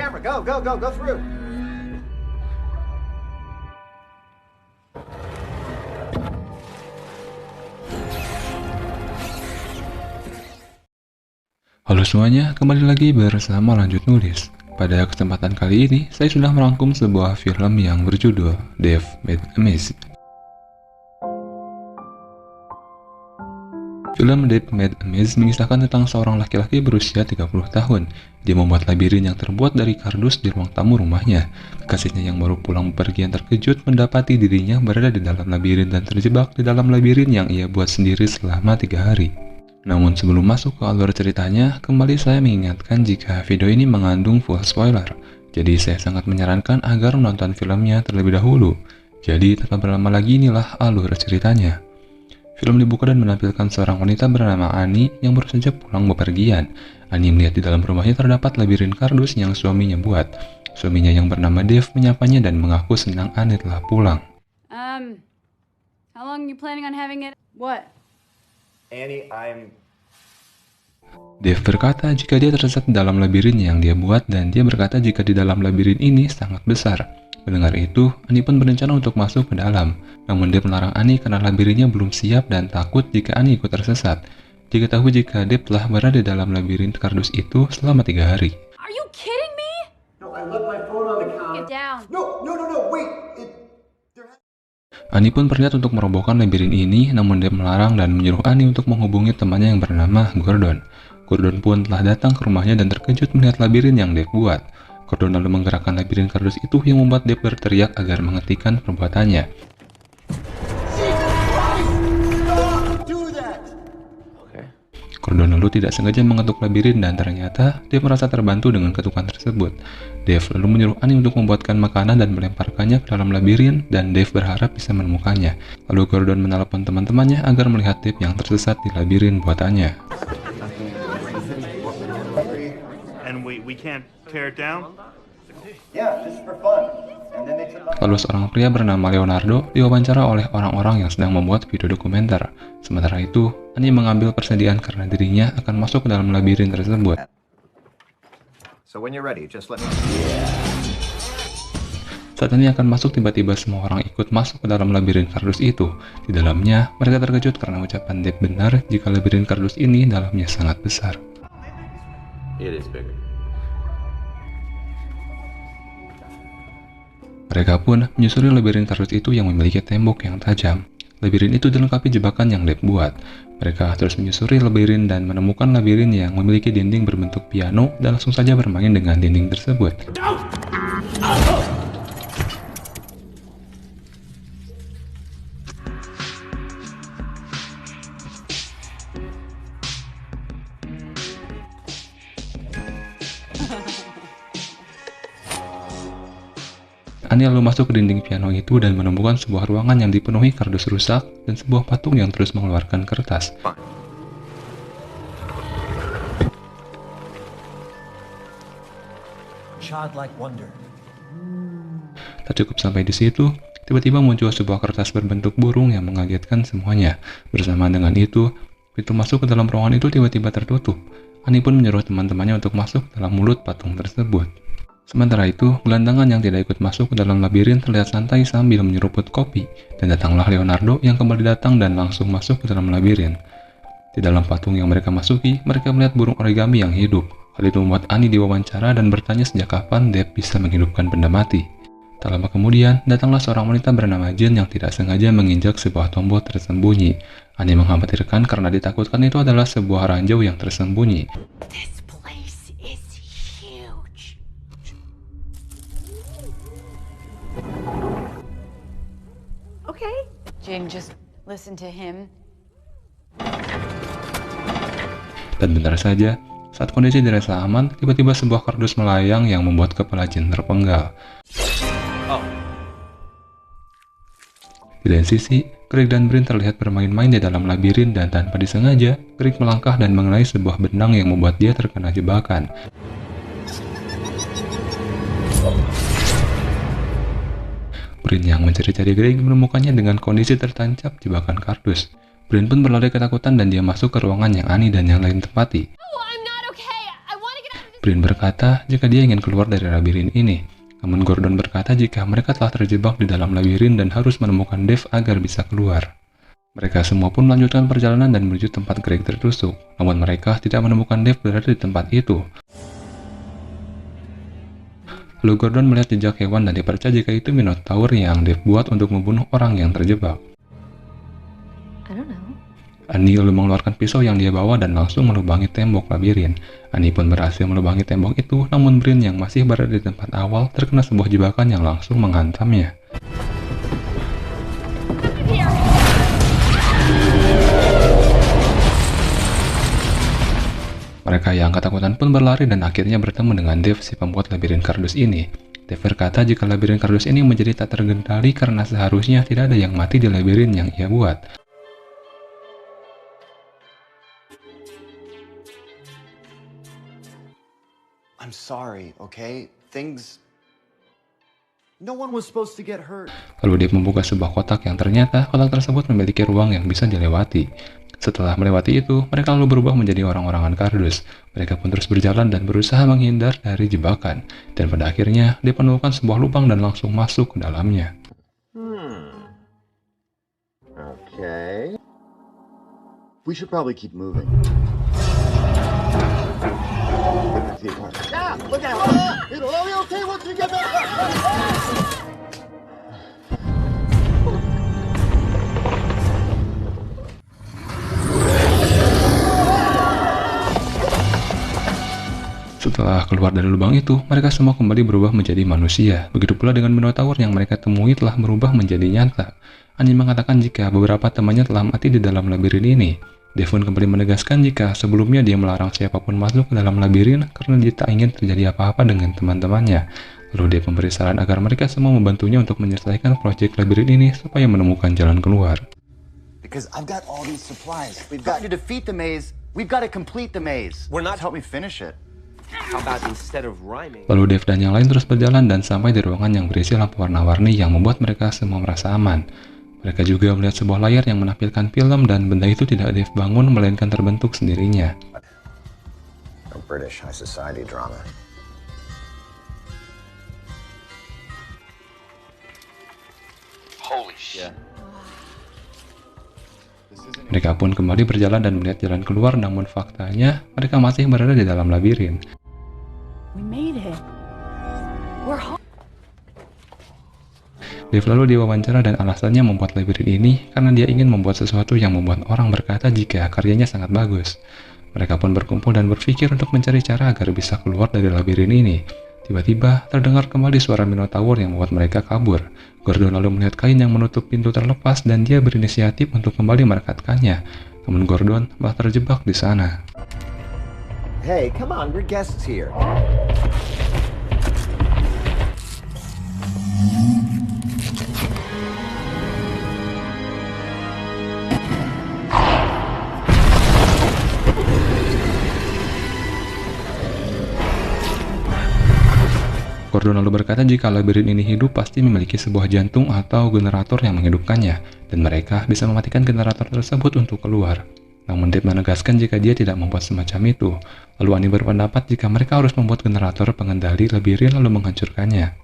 camera. Go, go, go, go through. Halo semuanya, kembali lagi bersama Lanjut Nulis. Pada kesempatan kali ini, saya sudah merangkum sebuah film yang berjudul Dave Made a Mess. Film Dave Made a Mess mengisahkan tentang seorang laki-laki berusia 30 tahun. Dia membuat labirin yang terbuat dari kardus di ruang tamu rumahnya. Kekasihnya yang baru pulang bepergian terkejut mendapati dirinya berada di dalam labirin dan terjebak di dalam labirin yang ia buat sendiri selama 3 hari. Namun sebelum masuk ke alur ceritanya, kembali saya mengingatkan jika video ini mengandung full spoiler. Jadi saya sangat menyarankan agar menonton filmnya terlebih dahulu. Jadi tanpa berlama lagi, inilah alur ceritanya. Film dibuka dan menampilkan seorang wanita bernama Annie yang baru saja pulang bepergian. Annie melihat di dalam rumahnya terdapat labirin kardus yang suaminya buat. Suaminya yang bernama Dave menyapanya dan mengaku senang Annie telah pulang. How long you planning on having it? What? Annie, Dave berkata jika dia tersesat di dalam labirin yang dia buat dan dia berkata jika di dalam labirin ini sangat besar. Mendengar itu, Annie pun berencana untuk masuk ke dalam. Namun Dave melarang Annie karena labirinnya belum siap dan takut jika Annie ikut tersesat. Diketahui jika Dave telah berada di dalam labirin kardus itu selama 3 hari. Are you kidding me? No, I left my phone on the counter. Get down. No, wait. Annie pun berniat untuk merobohkan labirin ini, namun Dave melarang dan menyuruh Annie untuk menghubungi temannya yang bernama Gordon. Gordon pun telah datang ke rumahnya dan terkejut melihat labirin yang Dave buat. Gordon lalu menggerakkan labirin kardus itu yang membuat Dave berteriak agar menghentikan perbuatannya. Gordon lalu tidak sengaja mengetuk labirin dan ternyata Dave merasa terbantu dengan ketukan tersebut. Dave lalu menyuruh Annie untuk membuatkan makanan dan melemparkannya ke dalam labirin dan Dave berharap bisa menemukannya. Lalu Gordon menelepon teman-temannya agar melihat Dave yang tersesat di labirin buatannya. And we can't tear it down? Yeah, just for fun. And then they took off. Lalu seorang pria bernama Leonardo diwawancara oleh orang-orang yang sedang membuat video dokumenter. Sementara itu, Annie mengambil persediaan karena dirinya akan masuk ke dalam labirin tersebut. So when you're ready, just let me. Saat Annie akan masuk, tiba-tiba semua orang ikut masuk ke dalam labirin kardus itu. Di dalamnya, mereka terkejut karena ucapan Dave benar jika labirin kardus ini dalamnya sangat besar. It is bigger. Mereka pun menyusuri labirin kardus itu yang memiliki tembok yang tajam. Labirin itu dilengkapi jebakan yang Dave buat. Mereka terus menyusuri labirin dan menemukan labirin yang memiliki dinding berbentuk piano dan langsung saja bermain dengan dinding tersebut. Annie lalu masuk ke dinding piano itu dan menemukan sebuah ruangan yang dipenuhi kardus rusak dan sebuah patung yang terus mengeluarkan kertas. Childlike wonder. Tak cukup sampai di situ, tiba-tiba muncul sebuah kertas berbentuk burung yang mengagetkan semuanya. Bersamaan dengan itu, pintu masuk ke dalam ruangan itu tiba-tiba tertutup. Annie pun menyuruh teman-temannya untuk masuk ke dalam mulut patung tersebut. Sementara itu, gelandangan yang tidak ikut masuk ke dalam labirin terlihat santai sambil menyeruput kopi, dan datanglah Leonardo yang kembali datang dan langsung masuk ke dalam labirin. Di dalam patung yang mereka masuki, mereka melihat burung origami yang hidup. Hal itu membuat Annie diwawancara dan bertanya sejak kapan Dave bisa menghidupkan benda mati. Tak lama kemudian, datanglah seorang wanita bernama Jen yang tidak sengaja menginjak sebuah tombol tersembunyi. Annie mengkhawatirkan karena ditakutkan itu adalah sebuah ranjau yang tersembunyi. This place is huge. Okay. Jane, just listen to him. Dan bentar saja, saat kondisi dirasa aman, tiba-tiba sebuah kardus melayang yang membuat kepala Jen terpenggal. Di lain sisi, Greg dan Brin terlihat bermain-main di dalam labirin dan tanpa disengaja, Greg melangkah dan mengenai sebuah benang yang membuat dia terkena jebakan. Brin yang mencari-cari Greg menemukannya dengan kondisi tertancap jebakan kardus. Brin pun berlari ketakutan dan dia masuk ke ruangan yang Annie dan yang lain tempati. Brin berkata jika dia ingin keluar dari labirin ini. Namun Gordon berkata jika mereka telah terjebak di dalam labirin dan harus menemukan Dave agar bisa keluar. Mereka semua pun melanjutkan perjalanan dan menuju tempat Greg tertusuk. Namun mereka tidak menemukan Dave berada di tempat itu. Lalu Gordon melihat jejak hewan dan dipercaya jika itu Minotaur yang Dave buat untuk membunuh orang yang terjebak. I don't know. Annie lalu mengeluarkan pisau yang dia bawa dan langsung melubangi tembok labirin. Annie pun berhasil melubangi tembok itu, namun Brin yang masih berada di tempat awal terkena sebuah jebakan yang langsung menghantamnya. Mereka yang ketakutan pun berlari dan akhirnya bertemu dengan Dave, si pembuat labirin kardus ini. Dave berkata jika labirin kardus ini menjadi tak terkendali karena seharusnya tidak ada yang mati di labirin yang ia buat. I'm sorry, okay? No one was supposed to get hurt. Lalu dia membuka sebuah kotak yang ternyata kotak tersebut memiliki ruang yang bisa dilewati. Setelah melewati itu, mereka lalu berubah menjadi orang-orangan kardus. Mereka pun terus berjalan dan berusaha menghindar dari jebakan. Dan pada akhirnya, dia menemukan sebuah lubang dan langsung masuk ke dalamnya. Okay. We should probably keep moving. Yeah, look out! It'll all be okay once we get back. Setelah keluar dari lubang itu, mereka semua kembali berubah menjadi manusia. Begitu pula dengan Minotaur yang mereka temui telah berubah menjadi nyata. Annie mengatakan jika beberapa temannya telah mati di dalam labirin ini. Devon kembali menegaskan jika sebelumnya dia melarang siapapun masuk ke dalam labirin karena dia tak ingin terjadi apa-apa dengan teman-temannya. Lalu dia memberi saran agar mereka semua membantunya untuk menyelesaikan proyek labirin ini supaya menemukan jalan keluar. Because I've got all these supplies. We've got to defeat the maze. We've got to complete the maze. We're not- Help me finish it. How about instead of rhyming? Lalu Dave dan yang lain terus berjalan dan sampai di ruangan yang berisi lampu warna-warni yang membuat mereka semua merasa aman. Mereka juga melihat sebuah layar yang menampilkan film dan benda itu tidak Dave bangun melainkan terbentuk sendirinya. A British high society drama. Holy shit. Mereka pun kembali berjalan dan melihat jalan keluar, namun faktanya mereka masih berada di dalam labirin. We made it. We're home. Dave lalu diwawancara dan alasannya membuat labirin ini karena dia ingin membuat sesuatu yang membuat orang berkata jika karyanya sangat bagus. Mereka pun berkumpul dan berpikir untuk mencari cara agar bisa keluar dari labirin ini. Tiba-tiba terdengar kembali suara Minotaur yang membuat mereka kabur. Gordon lalu melihat kain yang menutup pintu terlepas dan dia berinisiatif untuk kembali merekatkannya. Namun Gordon malah terjebak di sana. Hey, come on, we're guests here. Gordon lalu berkata jika labirin ini hidup pasti memiliki sebuah jantung atau generator yang menghidupkannya, dan mereka bisa mematikan generator tersebut untuk keluar. Namun Dave menegaskan jika dia tidak membuat semacam itu. Lalu Annie berpendapat jika mereka harus membuat generator pengendali labirin lalu menghancurkannya.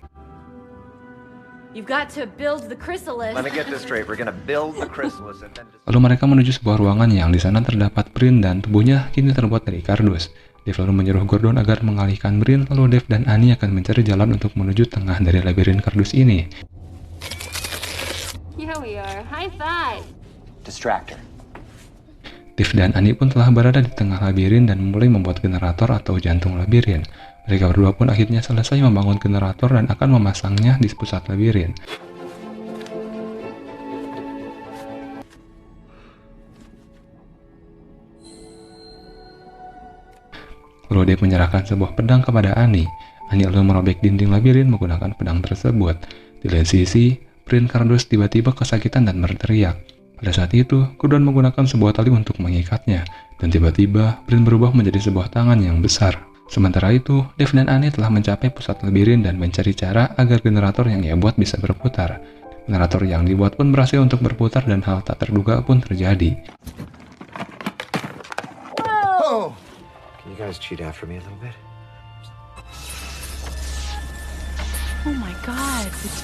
You've got to build the chrysalis. Let me get this straight. We're gonna build the chrysalis and then just... Lalu mereka menuju sebuah ruangan yang di sana terdapat Brin dan tubuhnya kini terbuat dari kardus. Dave lalu menyuruh Gordon agar mengalihkan Brin, lalu Dave dan Annie akan mencari jalan untuk menuju tengah dari labirin kardus ini. Here we are. High five. Distractor. Dave dan Annie pun telah berada di tengah labirin dan mulai membuat generator atau jantung labirin. Mereka berdua pun akhirnya selesai membangun generator dan akan memasangnya di pusat labirin. Lalu Dave menyerahkan sebuah pedang kepada Annie. Annie lalu merobek dinding labirin menggunakan pedang tersebut. Di lain sisi, Brin kardus tiba-tiba kesakitan dan berteriak. Pada saat itu, Gordon menggunakan sebuah tali untuk mengikatnya, dan tiba-tiba Brin berubah menjadi sebuah tangan yang besar. Sementara itu, Dave dan Annie telah mencapai pusat labirin dan mencari cara agar generator yang ia buat bisa berputar. Generator yang dibuat pun berhasil untuk berputar dan hal tak terduga pun terjadi. Oh! Can you guys cheat after me a little bit? Oh my god, it's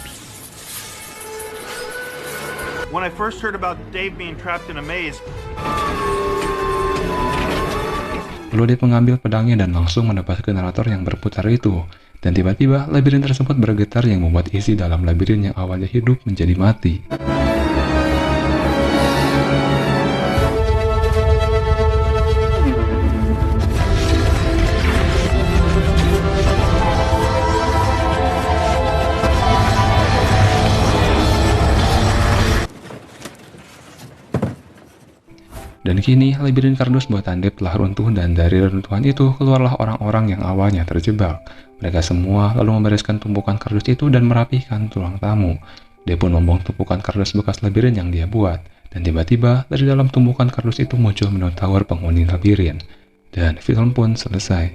When I first heard about Dave being trapped in a maze, Lalu dia mengambil pedangnya dan langsung menebas generator yang berputar itu. Dan tiba-tiba labirin tersebut bergetar yang membuat isi dalam labirin yang awalnya hidup menjadi mati. Dan kini labirin kardus buatan Dave telah runtuh dan dari reruntuhan itu keluarlah orang-orang yang awalnya terjebak. Mereka semua lalu membereskan tumpukan kardus itu dan merapihkan tulang tamu. Dave pun membuang tumpukan kardus bekas labirin yang dia buat. Dan tiba-tiba dari dalam tumpukan kardus itu muncul Minotaur penghuni labirin. Dan film pun selesai.